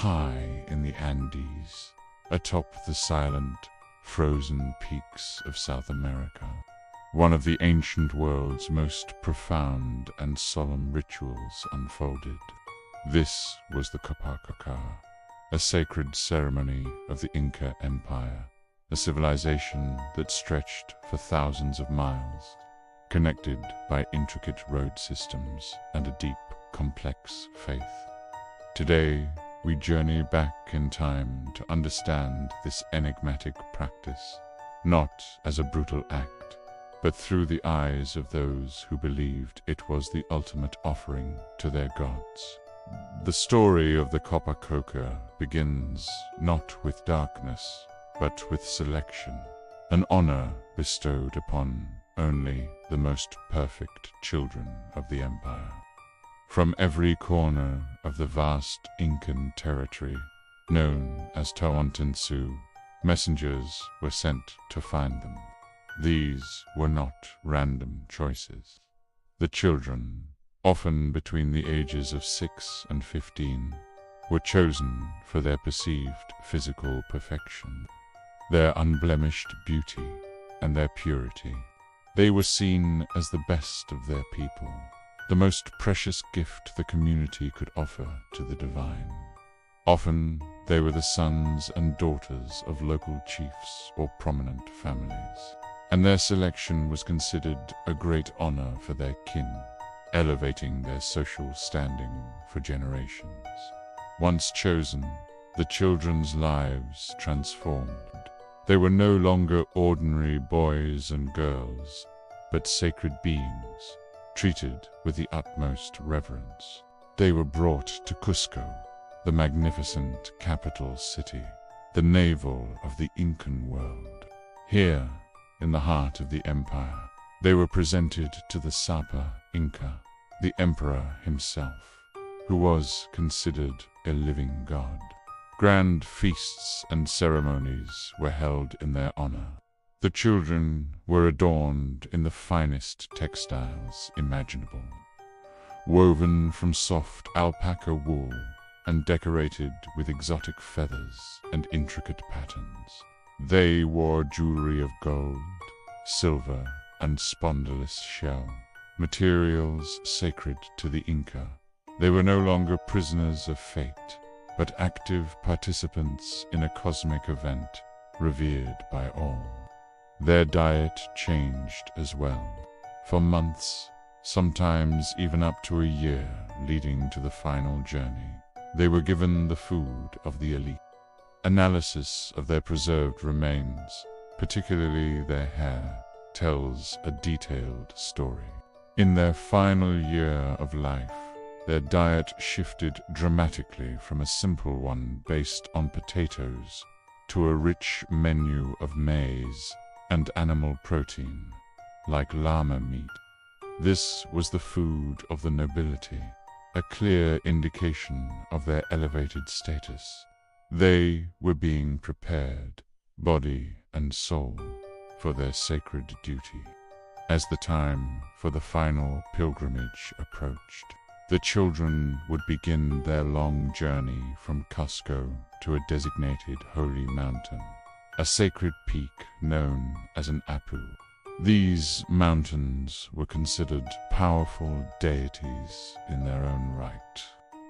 high in the Andes, atop the silent, frozen peaks of South America. One of the ancient world's most profound and solemn rituals unfolded. This was the Copacoca, a sacred ceremony of the Inca Empire, a civilization that stretched for thousands of miles, connected by intricate road systems and a deep, complex faith. Today, we journey back in time to understand this enigmatic practice, not as a brutal act, but through the eyes of those who believed it was the ultimate offering to their gods. The story of the Copacoca begins not with darkness, but with selection, an honor bestowed upon only the most perfect children of the empire. From every corner of the vast Incan territory, known as Tawantinsuyu, messengers were sent to find them. These were not random choices. The children, often between the ages of 6 and 15, were chosen for their perceived physical perfection, their unblemished beauty, and their purity. They were seen as the best of their people, the most precious gift the community could offer to the divine. Often, they were the sons and daughters of local chiefs or prominent families, and their selection was considered a great honor for their kin, elevating their social standing for generations. Once chosen, the children's lives transformed. They were no longer ordinary boys and girls, but sacred beings, treated with the utmost reverence. They were brought to Cusco, the magnificent capital city, the navel of the Incan world. Here, in the heart of the empire, they were presented to the Sapa Inca, the emperor himself, who was considered a living god. Grand feasts and ceremonies were held in their honor. The children were adorned in the finest textiles imaginable, woven from soft alpaca wool and decorated with exotic feathers and intricate patterns. They wore jewelry of gold, silver, and spondylus shell, materials sacred to the Inca. They were no longer prisoners of fate, but active participants in a cosmic event revered by all. Their diet changed as well. For months, sometimes even up to a year leading to the final journey, they were given the food of the elite. Analysis of their preserved remains, particularly their hair, tells a detailed story. In their final year of life, their diet shifted dramatically from a simple one based on potatoes to a rich menu of maize and animal protein, like llama meat. This was the food of the nobility, a clear indication of their elevated status. They were being prepared, body and soul, for their sacred duty. As the time for the final pilgrimage approached, the children would begin their long journey from Cusco to a designated holy mountain, a sacred peak known as an Apu. These mountains were considered powerful deities in their own right,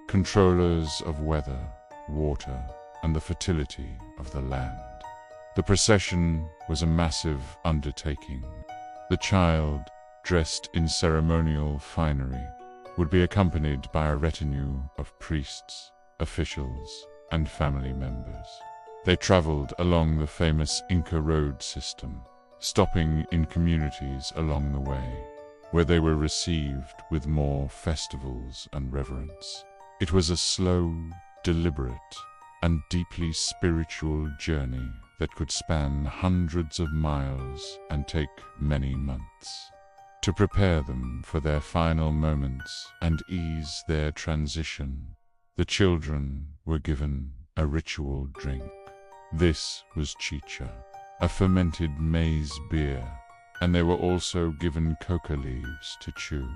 controllers of weather, water, and the fertility of the land. The procession was a massive undertaking. The child, dressed in ceremonial finery, would be accompanied by a retinue of priests, officials, and family members. They traveled along the famous Inca road system, stopping in communities along the way, where they were received with more festivals and reverence. It was a slow, deliberate, and deeply spiritual journey that could span hundreds of miles and take many months. To prepare them for their final moments and ease their transition, the children were given a ritual drink. This was chicha, a fermented maize beer, and they were also given coca leaves to chew.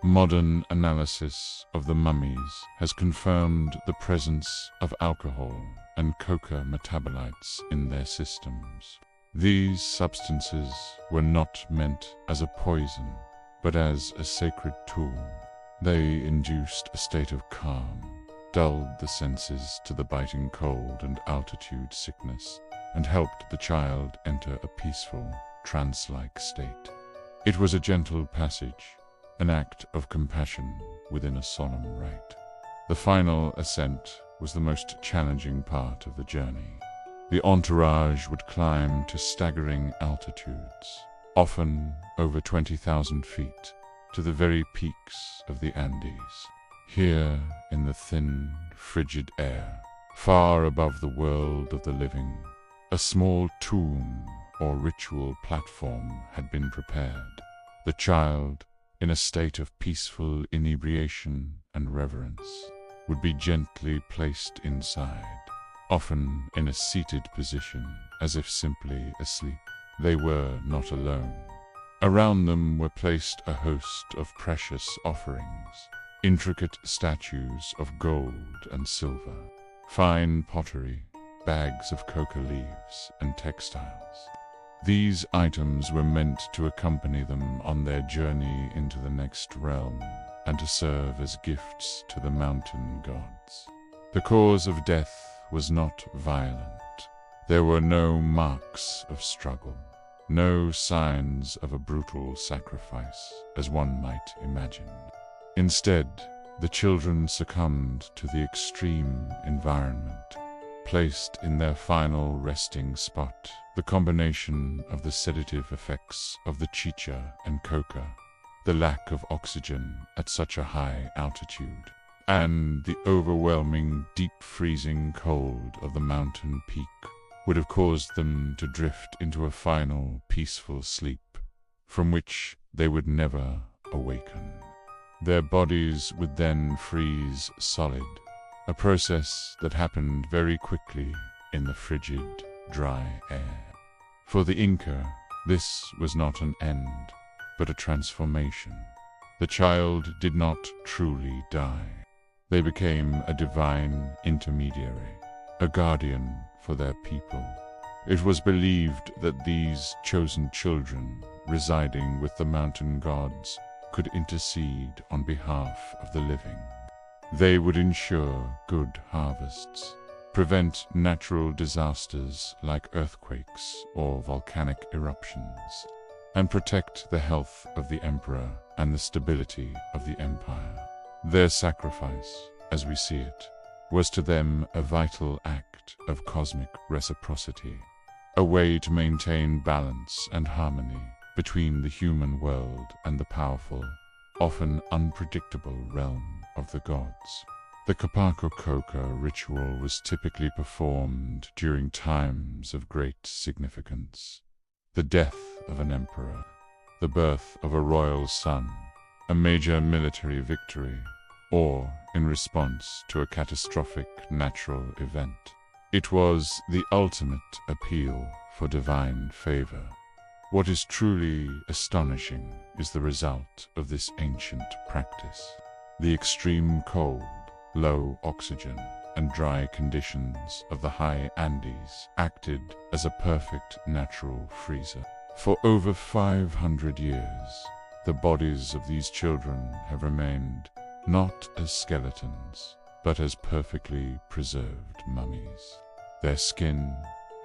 Modern analysis of the mummies has confirmed the presence of alcohol and coca metabolites in their systems. These substances were not meant as a poison, but as a sacred tool. They induced a state of calm, dulled the senses to the biting cold and altitude sickness, and helped the child enter a peaceful, trance-like state. It was a gentle passage, an act of compassion within a solemn rite. The final ascent was the most challenging part of the journey. The entourage would climb to staggering altitudes, often over 20,000 feet, to the very peaks of the Andes. Here, in the thin, frigid air, far above the world of the living, a small tomb or ritual platform had been prepared. The child, in a state of peaceful inebriation and reverence, would be gently placed inside, often in a seated position, as if simply asleep. They were not alone. Around them were placed a host of precious offerings, intricate statues of gold and silver, fine pottery, bags of coca leaves, and textiles. These items were meant to accompany them on their journey into the next realm and to serve as gifts to the mountain gods. The cause of death was not violent. There were no marks of struggle, no signs of a brutal sacrifice, as one might imagine. Instead, the children succumbed to the extreme environment, placed in their final resting spot. The combination of the sedative effects of the chicha and coca, the lack of oxygen at such a high altitude, and the overwhelming, deep-freezing cold of the mountain peak would have caused them to drift into a final, peaceful sleep, from which they would never awaken. Their bodies would then freeze solid, a process that happened very quickly in the frigid, dry air. For the Inca, this was not an end, but a transformation. The child did not truly die. They became a divine intermediary, a guardian for their people. It was believed that these chosen children, residing with the mountain gods, could intercede on behalf of the living. They would ensure good harvests, prevent natural disasters like earthquakes or volcanic eruptions, and protect the health of the emperor and the stability of the empire. Their sacrifice, as we see it, was to them a vital act of cosmic reciprocity, a way to maintain balance and harmony between the human world and the powerful, often unpredictable realm of the gods. The Capaco Coca ritual was typically performed during times of great significance: the death of an emperor, the birth of a royal son, a major military victory, or in response to a catastrophic natural event. It was the ultimate appeal for divine favor. What is truly astonishing is the result of this ancient practice. The extreme cold, low oxygen, and dry conditions of the high Andes acted as a perfect natural freezer. For over 500 years, the bodies of these children have remained not as skeletons, but as perfectly preserved mummies. Their skin,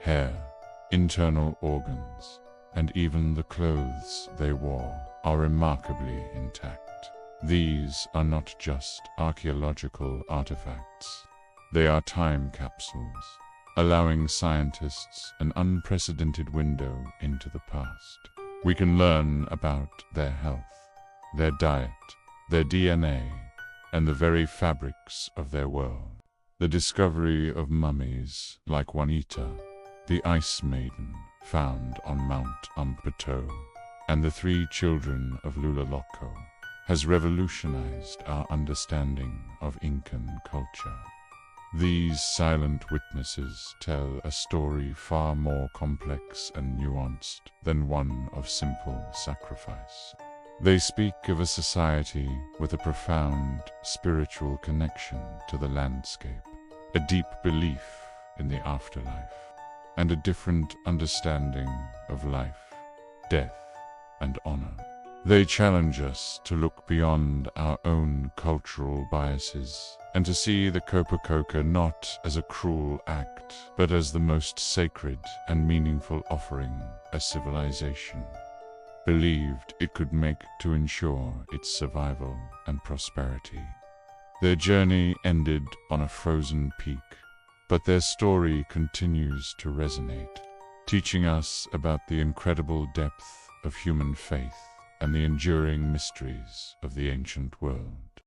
hair, internal organs, and even the clothes they wore are remarkably intact. These are not just archaeological artifacts. They are time capsules, allowing scientists an unprecedented window into the past. We can learn about their health, their diet, their DNA, and the very fabrics of their world. The discovery of mummies like Juanita, the Ice Maiden found on Mount Umputo, and the 3 children of Lulaloco has revolutionized our understanding of Incan culture. These silent witnesses tell a story far more complex and nuanced than one of simple sacrifice. They speak of a society with a profound spiritual connection to the landscape, a deep belief in the afterlife, and a different understanding of life, death, and honor. They challenge us to look beyond our own cultural biases and to see the Copacoca not as a cruel act, but as the most sacred and meaningful offering a civilization believed it could make to ensure its survival and prosperity. Their journey ended on a frozen peak, but their story continues to resonate, teaching us about the incredible depth of human faith and the enduring mysteries of the ancient world.